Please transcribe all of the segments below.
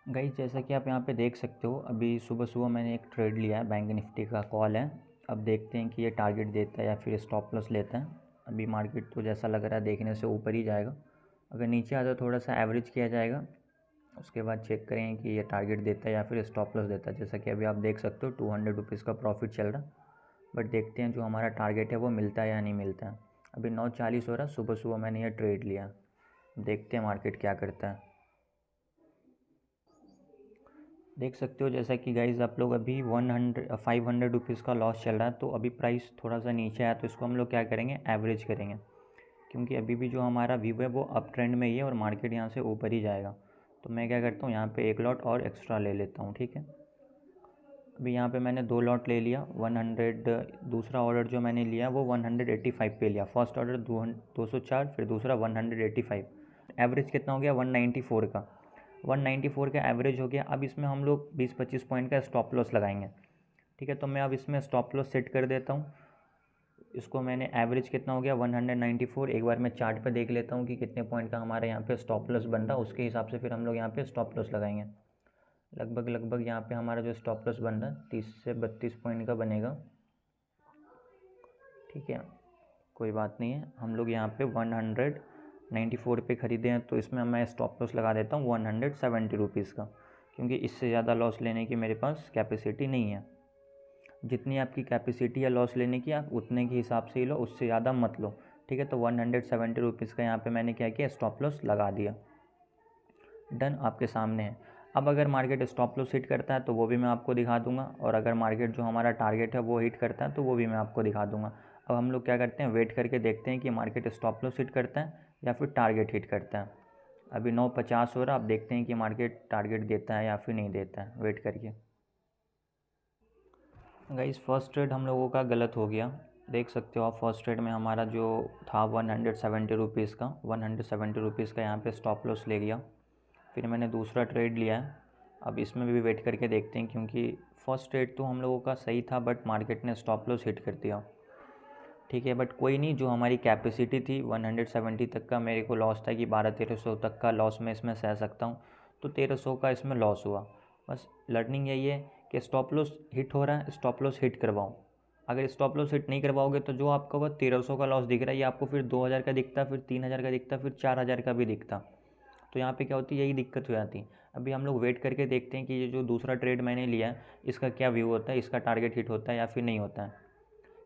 Guys जैसा कि आप यहाँ पे देख सकते हो, अभी सुबह सुबह मैंने एक ट्रेड लिया है, बैंक निफ्टी का कॉल है। अब देखते हैं कि ये टारगेट देता है या फिर स्टॉप लॉस लेता है। अभी मार्केट तो जैसा लग रहा है देखने से ऊपर ही जाएगा। अगर नीचे आता तो थोड़ा सा एवरेज किया जाएगा, उसके बाद चेक करेंगे कि ये टारगेट देता है या फिर स्टॉप लॉस देता है। जैसा कि अभी आप देख सकते हो 200 रुपीज़ का प्रॉफिट चल रहा, बट देखते हैं जो हमारा टारगेट है वो मिलता है या नहीं मिलता है। अभी 9:40 हो रहा, सुबह सुबह मैंने ये ट्रेड लिया, देखते हैं मार्केट क्या करता है। देख सकते हो जैसा कि गाइज़ आप लोग अभी 500 रुपीज़ का लॉस चल रहा है, तो अभी प्राइस थोड़ा सा नीचे आया तो इसको हम लोग क्या करेंगे, एवरेज करेंगे। क्योंकि अभी भी जो हमारा व्यू है वो अप ट्रेंड में ही है और मार्केट यहाँ से ऊपर ही जाएगा। तो मैं क्या करता हूँ, यहाँ पे एक लॉट और एक्स्ट्रा ले लेता हूँ, ठीक है। अभी यहाँ पे मैंने 2 लॉट ले लिया 100। दूसरा ऑर्डर जो मैंने लिया वो 185 पे लिया। फर्स्ट ऑर्डर 204, फिर दूसरा 185। एवरेज कितना हो गया, 194 का। 194 का एवरेज हो गया। अब इसमें हम लोग 20-25 पॉइंट का स्टॉप लॉस लगाएंगे, ठीक है। तो मैं अब इसमें स्टॉप लॉस सेट कर देता हूँ। इसको मैंने एवरेज कितना हो गया 194। एक बार मैं चार्ट पे देख लेता हूँ कि कितने पॉइंट का हमारे यहाँ पे स्टॉप लॉस बन रहा है, उसके हिसाब से फिर हम लोग यहाँ पे स्टॉप लॉस लगाएंगे। लगभग यहाँ पे हमारा जो स्टॉप लॉस बन रहा है 30 से 32 पॉइंट का बनेगा, ठीक है। कोई बात नहीं है, हम लोग यहाँ पे 194 पे ख़रीदे हैं, तो इसमें मैं स्टॉप लॉस लगा देता हूँ 170 रुपीज़ का, क्योंकि इससे ज़्यादा लॉस लेने की मेरे पास कैपेसिटी नहीं है। जितनी आपकी कैपेसिटी है लॉस लेने की, आप उतने के हिसाब से ही लो, उससे ज़्यादा मत लो, ठीक है। तो 170 रुपीज़ का यहाँ पे मैंने क्या किया, स्टॉप लॉस लगा दिया। डन, आपके सामने है। अब अगर मार्केट स्टॉप लॉस हिट करता है तो वो भी मैं आपको दिखा दूंगा, और अगर मार्केट जो हमारा टारगेट है वो हिट करता है तो वो भी मैं आपको दिखा दूंगा। अब हम लोग क्या करते हैं, वेट करके देखते हैं कि मार्केट स्टॉप लॉस हिट करता है या फिर टारगेट हिट करता है। अभी 9:50 हो रहा, अब देखते हैं कि मार्केट टारगेट देता है या फिर नहीं देता है, वेट करिए। गाइस फर्स्ट ट्रेड हम लोगों का गलत हो गया, देख सकते हो आप। फर्स्ट ट्रेड में हमारा जो था 170 रुपीज़ का, 170 रुपीज़ का यहाँ पे स्टॉप लॉस ले गया। फिर मैंने दूसरा ट्रेड लिया है। अब इसमें भी वेट करके देखते हैं, क्योंकि फर्स्ट ट्रेड तो हम लोगों का सही था बट मार्केट ने स्टॉप लॉस हिट कर दिया, ठीक है। बट कोई नहीं, जो हमारी कैपेसिटी थी 170 तक का मेरे को लॉस था कि 1200-1300 तक का लॉस मैं इसमें सह सकता हूँ, तो 1300 का इसमें लॉस हुआ। बस लर्निंग यही है कि स्टॉप लॉस हिट हो रहा है, स्टॉप लॉस हिट करवाओ। अगर स्टॉप लॉस हिट नहीं करवाओगे तो जो आपका वह 1300 का लॉस दिख रहा है ये आपको फिर 2000 का दिखता, फिर 3000 का दिखता, फिर 4000 का भी दिखता। तो यहाँ पे क्या होती है, यही दिक्कत हो जाती है। अभी हम लोग वेट करके देखते हैं कि ये जो दूसरा ट्रेड मैंने लिया है इसका क्या व्यू होता है, इसका टारगेट हिट होता है या फिर नहीं होता है।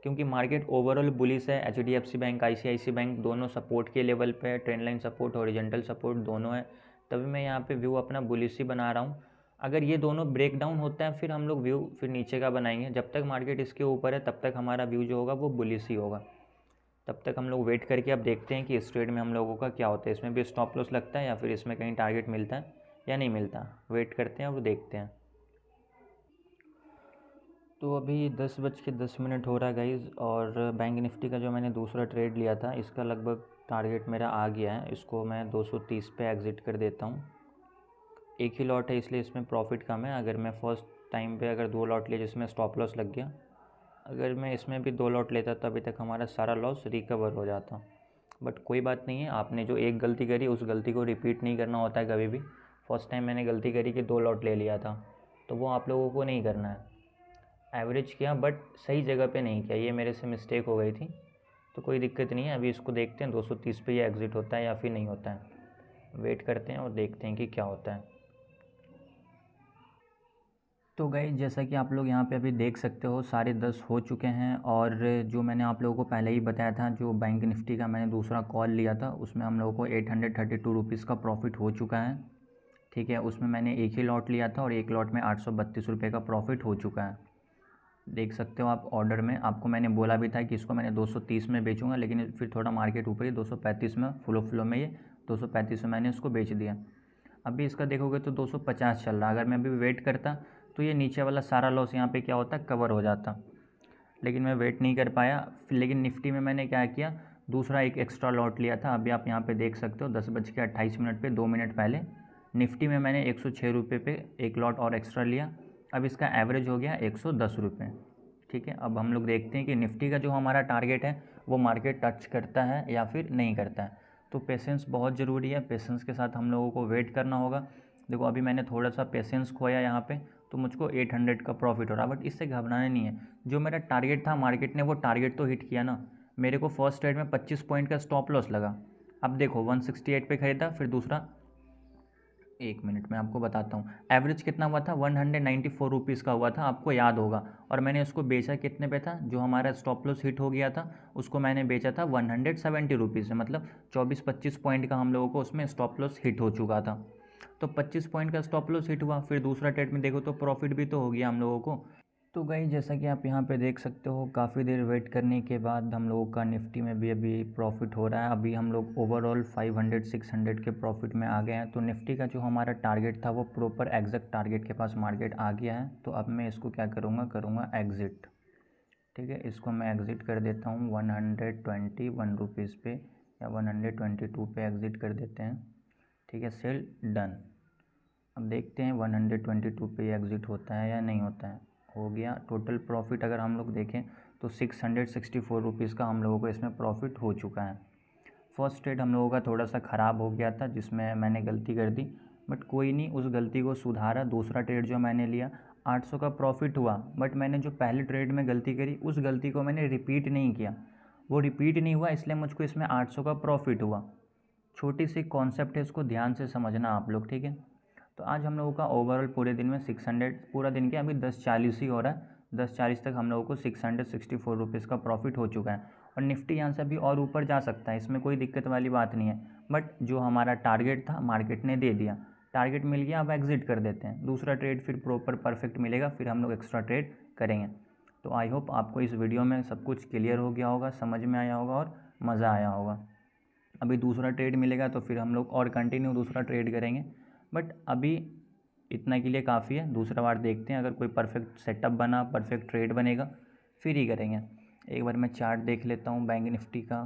क्योंकि मार्केट ओवरऑल बुलिश है, HDFC बैंक, ICICI बैंक दोनों सपोर्ट के लेवल पे है, trend line support, horizontal support दोनों है। तभी मैं यहाँ पे व्यू अपना बुलिश ही बना रहा हूँ। अगर ये दोनों ब्रेक डाउन होता है फिर हम लोग व्यू फिर नीचे का बनाएंगे। जब तक मार्केट इसके ऊपर है तब तक हमारा व्यू जो होगा वो बुलिश ही होगा। तब तक हम लोग वेट करके अब देखते हैं कि इस ट्रेड में हम लोगों का क्या होता है, इसमें भी स्टॉप लॉस लगता है या फिर इसमें कहीं टारगेट मिलता है या नहीं मिलता। वेट करते हैं, अब देखते हैं। तो अभी 10:10 हो रहा है गाइज़, और बैंक निफ्टी का जो मैंने दूसरा ट्रेड लिया था इसका लगभग टारगेट मेरा आ गया है। इसको मैं 230 पे एग्ज़िट कर देता हूँ। एक ही लॉट है इसलिए इसमें प्रॉफिट कम है। अगर मैं फ़र्स्ट टाइम पे अगर 2 लॉट लिए जिसमें स्टॉप लॉस लग गया, अगर मैं इसमें भी 2 लॉट लेता तो अभी तक हमारा सारा लॉस रिकवर हो जाता। बट कोई बात नहीं है, आपने जो एक गलती करी उस गलती को रिपीट नहीं करना होता है कभी भी। फर्स्ट टाइम मैंने गलती करी कि 2 लॉट ले लिया था, तो वो आप लोगों को नहीं करना है। एवरेज किया बट सही जगह पे नहीं किया, ये मेरे से मिस्टेक हो गई थी। तो कोई दिक्कत नहीं है, अभी इसको देखते हैं 230 पे ये एग्ज़िट होता है या फिर नहीं होता है। वेट करते हैं और देखते हैं कि क्या होता है। तो गाइस जैसा कि आप लोग यहाँ पे अभी देख सकते हो 10:30 हो चुके हैं, और जो मैंने आप लोगों को पहले ही बताया था, जो बैंक निफ्टी का मैंने दूसरा कॉल लिया था उसमें हम लोगों को 832 रुपीज़ का प्रॉफिट हो चुका है, ठीक है। उसमें मैंने एक ही लॉट लिया था और एक लॉट में 832 रुपये का प्रॉफिट हो चुका है। देख सकते हो आप ऑर्डर में, आपको मैंने बोला भी था कि इसको मैंने 230 में बेचूंगा, लेकिन फिर थोड़ा मार्केट ऊपर ही 235 में फ्लो में, ये 235 में मैंने इसको बेच दिया। अभी इसका देखोगे तो 250 चल रहा। अगर मैं अभी वेट करता तो ये नीचे वाला सारा लॉस यहाँ पे क्या होता, कवर हो जाता, लेकिन मैं वेट नहीं कर पाया। लेकिन निफ्टी में मैंने क्या किया, दूसरा एक एक्स्ट्रा लॉट लिया था। अभी आप यहाँ पे देख सकते हो 10:28 पे 2 मिनट पहले निफ्टी में मैंने 106 रुपये पे एक लॉट और एक्स्ट्रा लिया। अब इसका एवरेज हो गया 110 रुपये, ठीक है। अब हम लोग देखते हैं कि निफ्टी का जो हमारा टारगेट है वो मार्केट टच करता है या फिर नहीं करता है। तो पेशेंस बहुत ज़रूरी है, पेशेंस के साथ हम लोगों को वेट करना होगा। देखो अभी मैंने थोड़ा सा पेशेंस खोया यहाँ पे, तो मुझको 800 का प्रॉफिट हो रहा है, बट इससे घबराना नहीं है। जो मेरा टारगेट था, मार्केट ने वो टारगेट तो हिट किया ना। मेरे को फर्स्ट ट्रेड में 25 पॉइंट का स्टॉप लॉस लगा। अब देखो 168 पे खरीदा, फिर दूसरा, एक मिनट में आपको बताता हूँ एवरेज कितना हुआ था, 194 रुपीज़ का हुआ था, आपको याद होगा। और मैंने उसको बेचा कितने पे था, जो हमारा स्टॉप लॉस हिट हो गया था उसको मैंने बेचा था 170 रुपीज़ से, मतलब 24-25 पॉइंट का हम लोगों को उसमें स्टॉप लॉस हिट हो चुका था। तो 25 पॉइंट का स्टॉप लॉस हिट हुआ, फिर दूसरा ट्रेड में देखो तो प्रॉफिट भी तो हो गया हम लोगों को। तो गाइस जैसा कि आप यहाँ पे देख सकते हो, काफ़ी देर वेट करने के बाद हम लोगों का निफ्टी में भी अभी प्रॉफिट हो रहा है। अभी हम लोग ओवरऑल 500-600 के प्रॉफिट में आ गए हैं। तो निफ्टी का जो हमारा टारगेट था वो प्रॉपर एग्जैक्ट टारगेट के पास मार्केट आ गया है। तो अब मैं इसको क्या करूँगा एग्ज़िट। ठीक है, इसको मैं एग्ज़िट कर देता हूँ 121 रुपीज़ पे, या 122 पे एग्ज़िट कर देते हैं। ठीक है, सेल डन। अब देखते हैं 122 पे एग्ज़िट होता है या नहीं होता है। हो गया। टोटल प्रॉफिट अगर हम लोग देखें तो 664 रुपीज़ का हम लोगों को इसमें प्रॉफिट हो चुका है। फर्स्ट ट्रेड हम लोगों का थोड़ा सा ख़राब हो गया था, जिसमें मैंने गलती कर दी, बट कोई नहीं, उस गलती को सुधारा। दूसरा ट्रेड जो मैंने लिया 800 का प्रॉफिट हुआ, बट मैंने जो पहले ट्रेड में गलती करी उस गलती को मैंने रिपीट नहीं किया। वो रिपीट नहीं हुआ, इसलिए मुझको इसमें 800 का प्रॉफिट हुआ। छोटी सी कॉन्सेप्ट है, इसको ध्यान से समझना आप लोग, ठीक है। तो आज हम लोगों का ओवरऑल पूरे दिन में 600, पूरा दिन के अभी 10:40 ही हो रहा है, 10:40 तक हम लोगों को 664 रुपीज़ का प्रॉफिट हो चुका है। और निफ्टी यहाँ से अभी और ऊपर जा सकता है, इसमें कोई दिक्कत वाली बात नहीं है। बट जो हमारा टारगेट था मार्केट ने दे दिया, टारगेट मिल गया, अब एग्जिट कर देते हैं। दूसरा ट्रेड फिर प्रॉपर परफेक्ट मिलेगा, फिर हम लोग एक्स्ट्रा ट्रेड करेंगे। तो आई होप आपको इस वीडियो में सब कुछ क्लियर हो गया होगा, समझ में आया होगा और मज़ा आया होगा। अभी दूसरा ट्रेड मिलेगा तो फिर हम लोग और कंटिन्यू दूसरा ट्रेड करेंगे, बट अभी इतना के लिए काफ़ी है। दूसरा बार देखते हैं, अगर कोई परफेक्ट सेटअप बना, परफेक्ट ट्रेड बनेगा, फिर ही करेंगे। एक बार मैं चार्ट देख लेता हूँ बैंक निफ्टी का।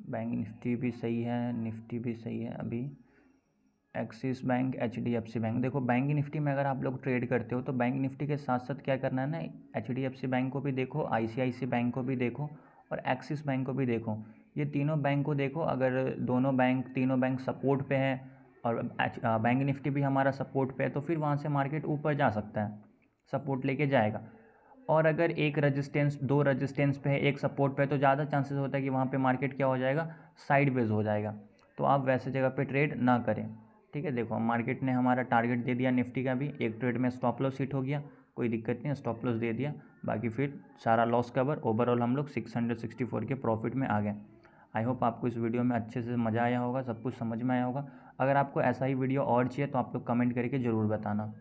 बैंक निफ्टी भी सही है, निफ्टी भी सही है। अभी एक्सिस बैंक, HDFC बैंक, देखो बैंक निफ्टी में अगर आप लोग ट्रेड करते हो तो बैंक निफ्टी के साथ साथ क्या करना है ना, HDFC बैंक को भी देखो, ICICI बैंक को भी देखो और एक्सिस बैंक को भी देखो। ये तीनों बैंक को देखो, अगर तीनों बैंक सपोर्ट पे है और बैंक निफ्टी भी हमारा सपोर्ट पे है, तो फिर वहाँ से मार्केट ऊपर जा सकता है, सपोर्ट लेके जाएगा। और अगर एक रजिस्टेंस, दो रजिस्टेंस पे है, एक सपोर्ट पे है, तो ज़्यादा चांसेस होता है कि वहाँ पे मार्केट क्या हो जाएगा, साइडवेज हो जाएगा। तो आप वैसे जगह पे ट्रेड ना करें। ठीक है, देखो मार्केट ने हमारा टारगेट दे दिया, निफ्टी का भी एक ट्रेड में स्टॉप लॉस हिट हो गया, कोई दिक्कत नहीं है, स्टॉप लॉस दे दिया, बाकी फिर सारा लॉस कवर। ओवरऑल हम लोग 664 के प्रॉफिट में आ गए। आई होप आपको इस वीडियो में अच्छे से मज़ा आया होगा, सब कुछ समझ में आया होगा। अगर आपको ऐसा ही वीडियो और चाहिए तो आप लोग कमेंट करके ज़रूर बताना।